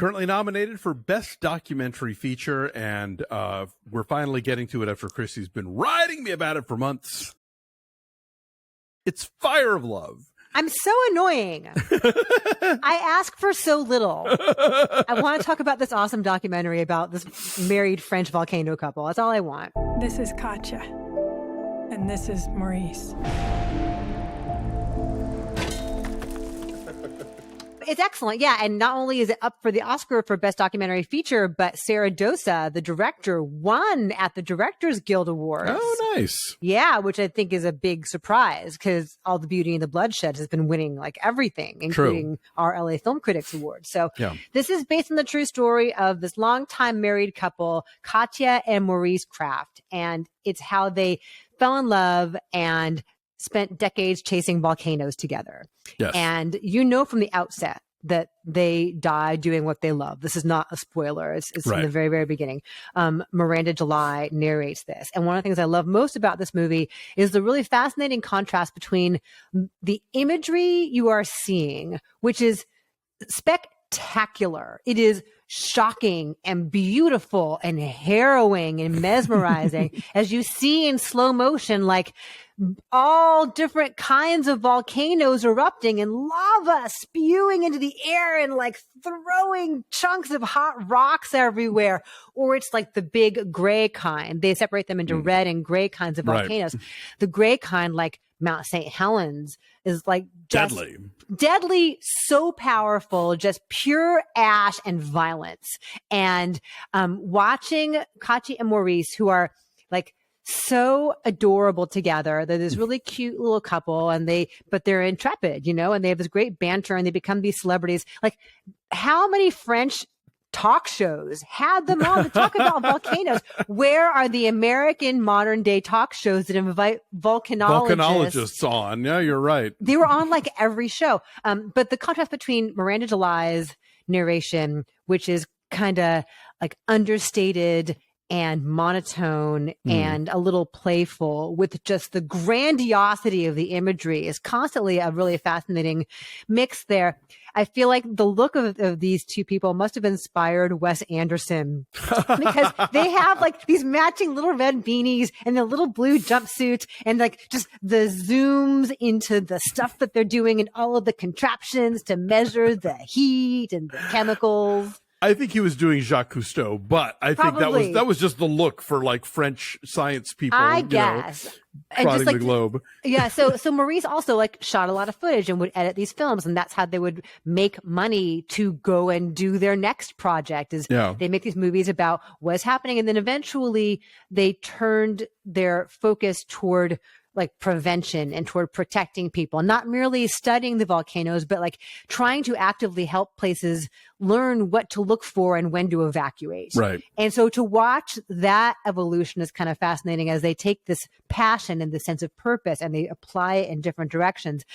currently nominated for Best Documentary Feature, and we're finally getting to it after Christy's been writing me about it for months. It's Fire of Love. I'm so annoying. I ask for so little. I want to talk about this awesome documentary about this married French volcano couple. That's all I want. This is Katia, and this is Maurice. It's excellent. Yeah. And not only is it up for the Oscar for Best Documentary Feature, but Sara Dosa, the director, won at the Directors Guild Awards. Oh, nice. Yeah, which I think is a big surprise because All the Beauty and the Bloodshed has been winning like everything, including our LA Film Critics Award. So this is based on the true story of this longtime married couple, Katia and Maurice Krafft. And it's how they fell in love and spent decades chasing volcanoes together. Yes. And you know from the outset that they die doing what they love. This is not a spoiler. It's from the very, very beginning. Miranda July narrates this. And one of the things I love most about this movie is the really fascinating contrast between the imagery you are seeing, which is spectacular. It is shocking and beautiful and harrowing and mesmerizing as you see in slow motion, like all different kinds of volcanoes erupting and lava spewing into the air and like throwing chunks of hot rocks everywhere. Or it's like the big gray kind. They separate them into red and gray kinds of volcanoes. The gray kind, like Mount St. Helens, is like just deadly, so powerful, just pure ash and violence. And watching Katia and Maurice, who are like so adorable together. They're this really cute little couple, but they're intrepid, you know, and they have this great banter and they become these celebrities. Like, how many French talk shows had them on to talk about volcanoes? Where are the American modern day talk shows that invite volcanologists on? Yeah, you're right. They were on like every show. But the contrast between Miranda July's narration, which is kind of like understated and monotone and a little playful, with just the grandiosity of the imagery, is constantly a really fascinating mix there. I feel like the look of these two people must have inspired Wes Anderson, because they have like these matching little red beanies and the little blue jumpsuit and like just the zooms into the stuff that they're doing and all of the contraptions to measure the heat and the chemicals. I think he was doing Jacques Cousteau, but I think that was just the look for like French science people. I guess. Trotting the globe. Yeah. So Maurice also like shot a lot of footage and would edit these films, and that's how they would make money to go and do their next project. They make these movies about what's happening, and then eventually they turned their focus toward like prevention and toward protecting people, not merely studying the volcanoes, but like trying to actively help places learn what to look for and when to evacuate. Right. And so to watch that evolution is kind of fascinating as they take this passion and the sense of purpose and they apply it in different directions.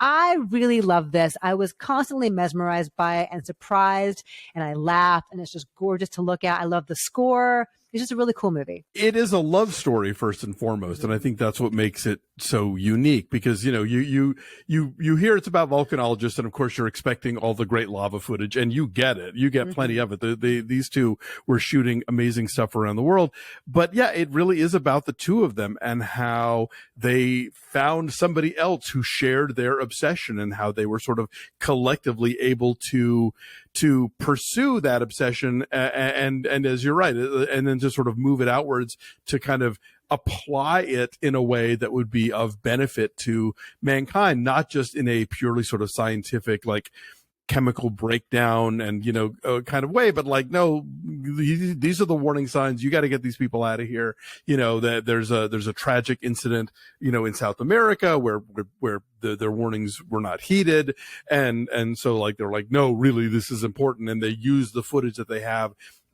I really love this. I was constantly mesmerized by it and surprised, and I laughed, and it's just gorgeous to look at. I love the score. It's just a really cool movie. It is a love story first and foremost, and I think that's what makes it so unique, because you know you hear it's about volcanologists, and of course you're expecting all the great lava footage, and you get it. You get plenty of it. These two were shooting amazing stuff around the world, but yeah, it really is about the two of them and how they found somebody else who shared their obsession and how they were sort of collectively able to pursue that obsession and as you're right, and then to sort of move it outwards to kind of apply it in a way that would be of benefit to mankind, not just in a purely sort of scientific, like chemical breakdown and, you know, kind of way, but like, no, these are the warning signs. You got to get these people out of here. You know, that there's a tragic incident, you know, in South America where their warnings were not heeded. And so like, they're like, no, really, this is important. And they use the footage that they have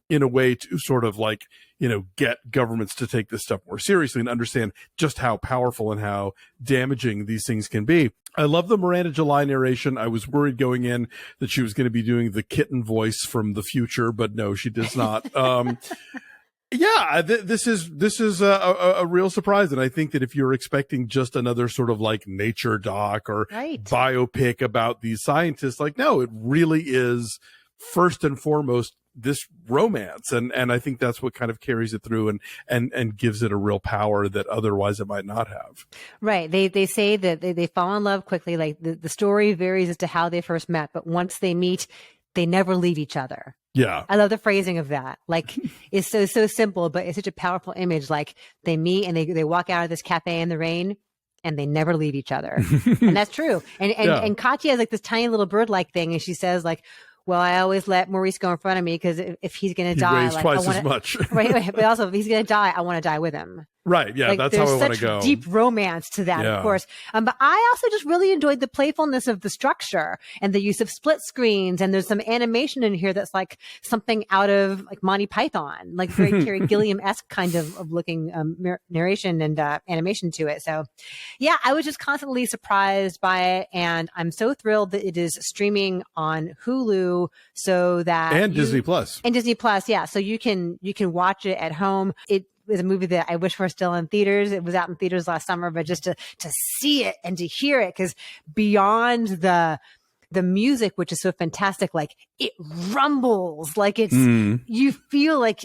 in a way to sort of like, you know, get governments to take this stuff more seriously and understand just how powerful and how damaging these things can be. I love the Miranda July narration. I was worried going in that she was going to be doing the kitten voice from the future, but no, she does not. Yeah, this is a real surprise. And I think that if you're expecting just another sort of like nature doc or biopic about these scientists, like, no, it really is first and foremost this romance, and I think that's what kind of carries it through and gives it a real power that otherwise it might not have. Right. They say that they fall in love quickly. Like the story varies as to how they first met, but once they meet, they never leave each other. Yeah. I love the phrasing of that. Like it's so simple, but it's such a powerful image. Like they meet and they walk out of this cafe in the rain and they never leave each other. And that's true. And Katia has like this tiny little bird-like thing. And she says like, well, I always let Maurice go in front of me because if he's going to die, weighs like, twice as much. right. But also if he's going to die, I want to die with him. Right. Yeah. Like, That's how I want to there's go. such deep romance to that, of course. But I also just really enjoyed the playfulness of the structure and the use of split screens. And there's some animation in here that's like something out of like Monty Python, like very Terry Gilliam-esque kind of looking narration and animation to it. So yeah, I was just constantly surprised by it. And I'm so thrilled that it is streaming on Hulu so that and Disney Plus. And Disney Plus, yeah. So you can watch it at home. It was a movie that I wish were still in theaters. It was out in theaters last summer, but just to see it and to hear it, because beyond the music, which is so fantastic, like it rumbles, like it's you feel like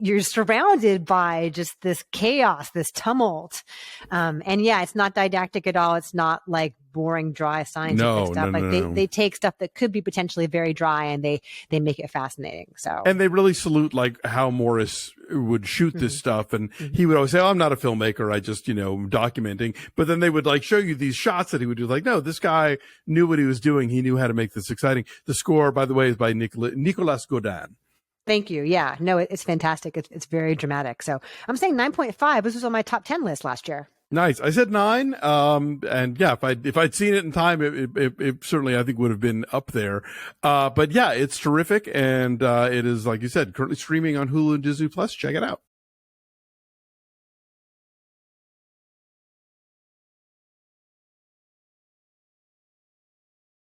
you're surrounded by just this chaos, this tumult. And yeah, it's not didactic at all. It's not like boring, dry scientific stuff. They take stuff that could be potentially very dry and they make it fascinating. So, and they really salute like how Maurice would shoot this stuff. And he would always say, oh, I'm not a filmmaker. I just, documenting. But then they would like show you these shots that he would do. Like, no, this guy knew what he was doing. He knew how to make this exciting. The score, by the way, is by Nicolas Godin. Thank you. Yeah, no, it's fantastic. It's very dramatic. So I'm saying 9.5. This was on my top 10 list last year. Nice. I said 9. And yeah, if I'd seen it in time, it certainly, I think, would have been up there. But yeah, it's terrific. And, it is, like you said, currently streaming on Hulu and Disney Plus. Check it out.